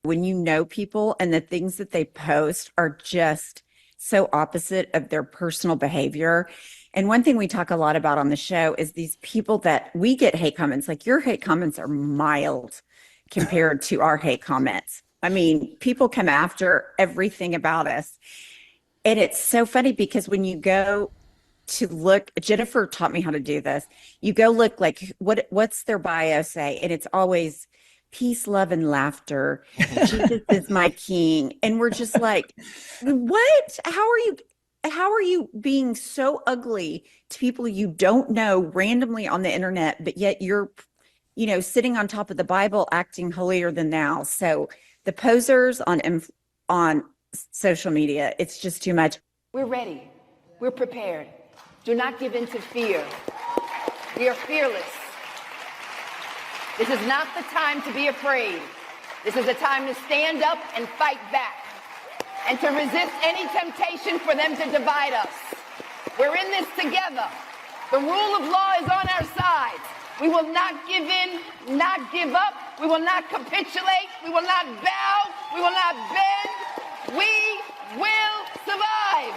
when you know people and the things that they post are just so opposite of their personal behavior. And one thing we talk a lot about on the show is these people that we get hate comments, like your hate comments are mild compared to our hate comments. I mean, people come after everything about us. And it's so funny because when you go to look, Jennifer taught me how to do this. You go look like what's their bio say, and it's always peace, love, and laughter. Jesus is my king. And we're just like, what? How are you being so ugly to people you don't know randomly on the internet, but yet you're, sitting on top of the Bible acting holier than thou. So the posers on social media, it's just too much. We're ready. We're prepared. Do not give in to fear. We are fearless. This is not the time to be afraid. This is a time to stand up and fight back and to resist any temptation for them to divide us. We're in this together. The rule of law is on our side. We will not give in, not give up. We will not capitulate. We will not bow. We will not bend. We will survive.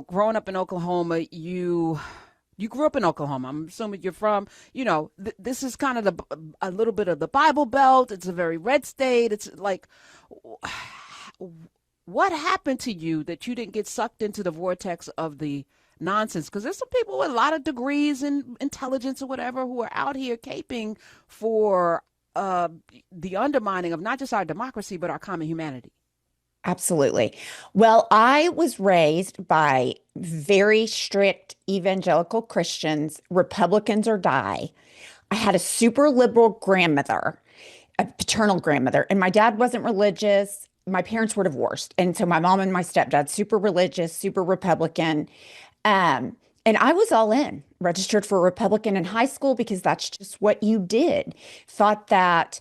Growing up in Oklahoma, you grew up in Oklahoma. I'm assuming you're from, this is kind of a little bit of the Bible Belt. It's a very red state. It's like, what happened to you that you didn't get sucked into the vortex of the nonsense? Because there's some people with a lot of degrees in intelligence or whatever who are out here caping for the undermining of not just our democracy, but our common humanity. Absolutely. Well, I was raised by very strict evangelical Christians, Republicans or die. I had a super liberal grandmother, a paternal grandmother, and my dad wasn't religious. My parents were divorced. And so my mom and my stepdad, super religious, super Republican. And I was all in, registered for Republican in high school because that's just what you did. Thought that,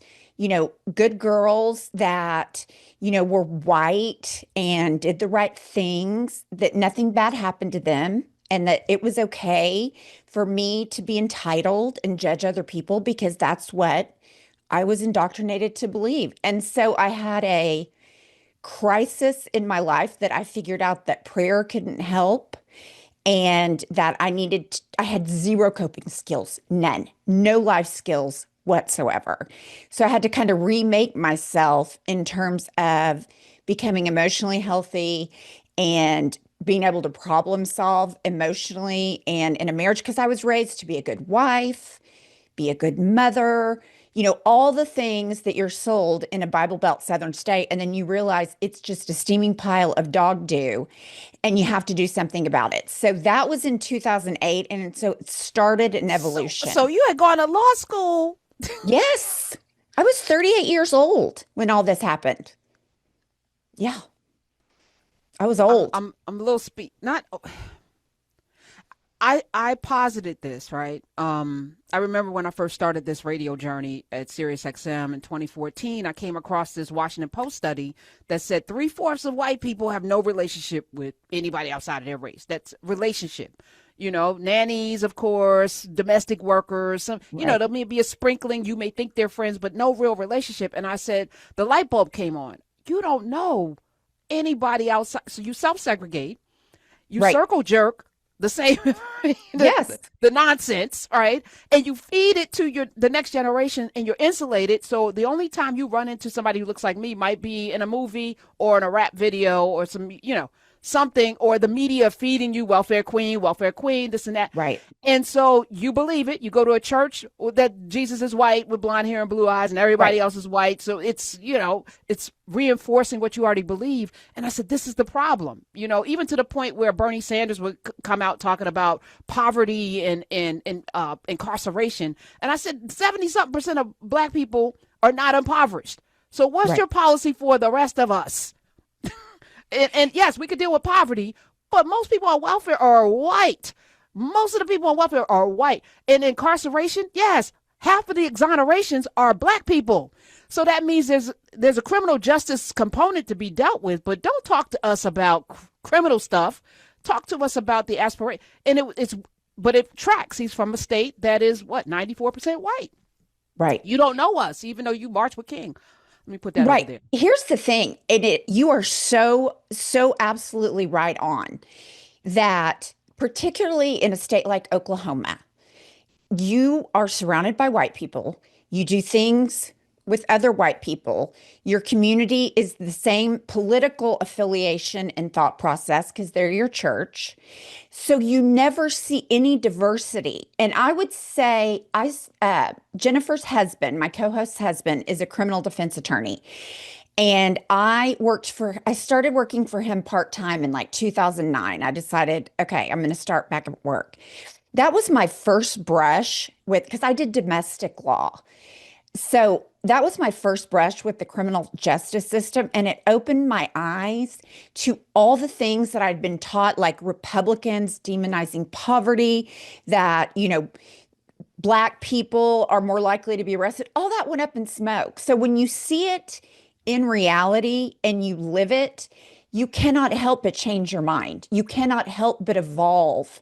good girls that, were white and did the right things, that nothing bad happened to them, and that it was okay for me to be entitled and judge other people because that's what I was indoctrinated to believe. And so I had a crisis in my life that I figured out that prayer couldn't help and that I had zero coping skills, none, no life skills whatsoever. So I had to kind of remake myself in terms of becoming emotionally healthy and being able to problem solve emotionally and in a marriage, because I was raised to be a good wife, be a good mother, all the things that you're sold in a Bible Belt Southern state. And then you realize it's just a steaming pile of dog doo and you have to do something about it. So that was in 2008. And so it started an evolution. So you had gone to law school. Yes. I was 38 years old when all this happened. Yeah. I was old. I'm a little not. I posited this, right? I remember when I first started this radio journey at SiriusXM in 2014, I came across this Washington Post study that said 3/4 of white people have no relationship with anybody outside of their race. That's relationship. Nannies, of course, domestic workers, some, Right. there may be a sprinkling. You may think they're friends, but no real relationship. And I said, the light bulb came on. You don't know anybody outside. So you self-segregate, you Right. circle jerk the same, Yes. the nonsense, all right? And you feed it to the next generation and you're insulated. So the only time you run into somebody who looks like me might be in a movie or in a rap video or some, something, or the media feeding you welfare queen, this and that. Right. And so you believe it. You go to a church that Jesus is white with blonde hair and blue eyes and everybody Right. else is white. So it's, it's reinforcing what you already believe. And I said, this is the problem, even to the point where Bernie Sanders would come out talking about poverty and incarceration. And I said, 70-something% of black people are not impoverished. So what's Right. your policy for the rest of us? And yes, we could deal with poverty, but most people on welfare are white. Most of the people on welfare are white. And incarceration, yes, half of the exonerations are black people. So that means there's a criminal justice component to be dealt with, but don't talk to us about criminal stuff. Talk to us about the aspiration. And it's but it tracks. He's from a state that is, 94% white. Right. You don't know us, even though you march with King. Let me put that over Right. there. Here's the thing, and you are so absolutely right on that, particularly in a state like Oklahoma, you are surrounded by white people. You do things with other white people. Your community is the same political affiliation and thought process because they're your church. So you never see any diversity. And I would say, Jennifer's husband, my co-host's husband, is a criminal defense attorney. And I started working for him part-time in like 2009. I decided, okay, I'm going to start back at work. That was my first brush with, because I did domestic law. So that was my first brush with the criminal justice system. And it opened my eyes to all the things that I'd been taught, like Republicans demonizing poverty, that, Black people are more likely to be arrested. All that went up in smoke. So when you see it in reality and you live it, you cannot help but change your mind. You cannot help but evolve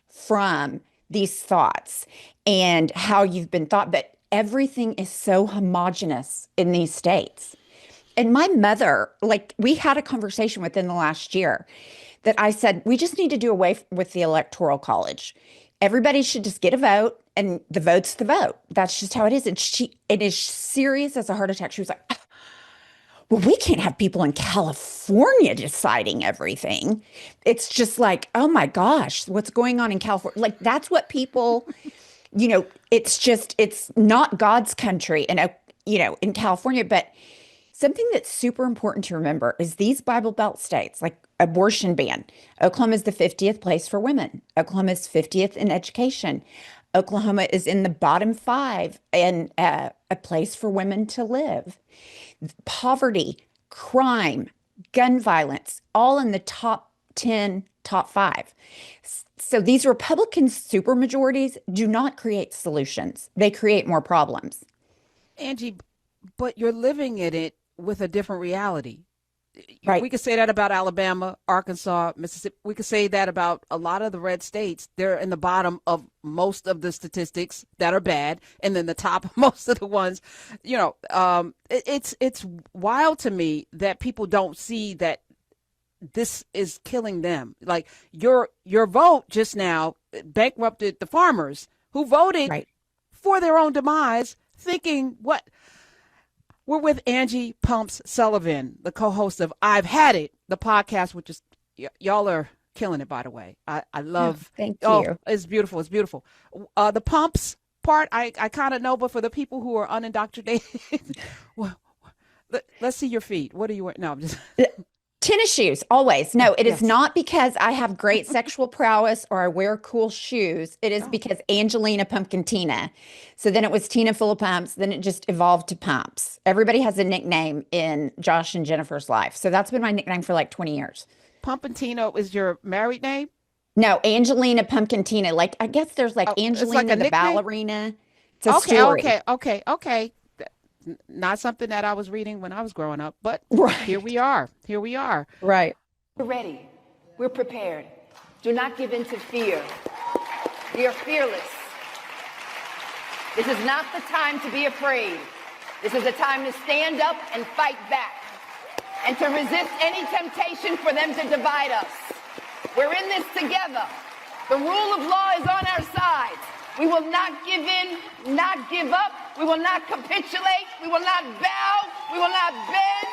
from these thoughts and how you've been thought. But everything is so homogenous in these states. And my mother, like, we had a conversation within the last year that I said, we just need to do away with the electoral college. Everybody should just get a vote, and the vote's the vote. That's just how it is. And it is serious as a heart attack. She was like, well, we can't have people in California deciding everything. It's just like, oh my gosh, what's going on in California? Like, that's what people, it's not God's country and, in California. But something that's super important to remember is these Bible Belt states, like abortion ban. Oklahoma is the 50th place for women. Oklahoma is 50th in education. Oklahoma is in the bottom 5 and a place for women to live. Poverty, crime, gun violence, all in the top 10, top 5. So these Republican supermajorities do not create solutions. They create more problems. Angie, but you're living in it with a different reality. Right. We could say that about Alabama, Arkansas, Mississippi. We could say that about a lot of the red states. They're in the bottom of most of the statistics that are bad, and then the top of most of the ones. It's wild to me that people don't see that this is killing them. Like your vote just now bankrupted the farmers who voted Right. for their own demise, thinking what. We're with Angie Pumps Sullivan, the co-host of I've Had It, the podcast, which is, y'all are killing it, by the way. I love. Thank you. Oh, it's beautiful. It's beautiful. The pumps part, I kind of know, but for the people who are unindoctrinated, well, let's see your feet. What are you wearing? No, I'm just. Tennis shoes, always. No, it is Yes. not because I have great sexual prowess or I wear cool shoes. It is because Angelina Pumpkin Tina. So then it was Tina full of pumps. Then it just evolved to Pumps. Everybody has a nickname in Josh and Jennifer's life. So that's been my nickname for like 20 years. Pumpantino is your married name? No, Angelina Pumpkin Tina. Like, I guess there's like Oh, it's Angelina like a the nickname? ballerina. It's a Okay, story. okay. Not something that I was reading when I was growing up, but Right. here we are. Here we are. Right. We're ready. We're prepared. Do not give in to fear. We are fearless. This is not the time to be afraid. This is a time to stand up and fight back and to resist any temptation for them to divide us. We're in this together. The rule of law is on our side. We will not give in, not give up. We will not capitulate. We will not bow. We will not bend.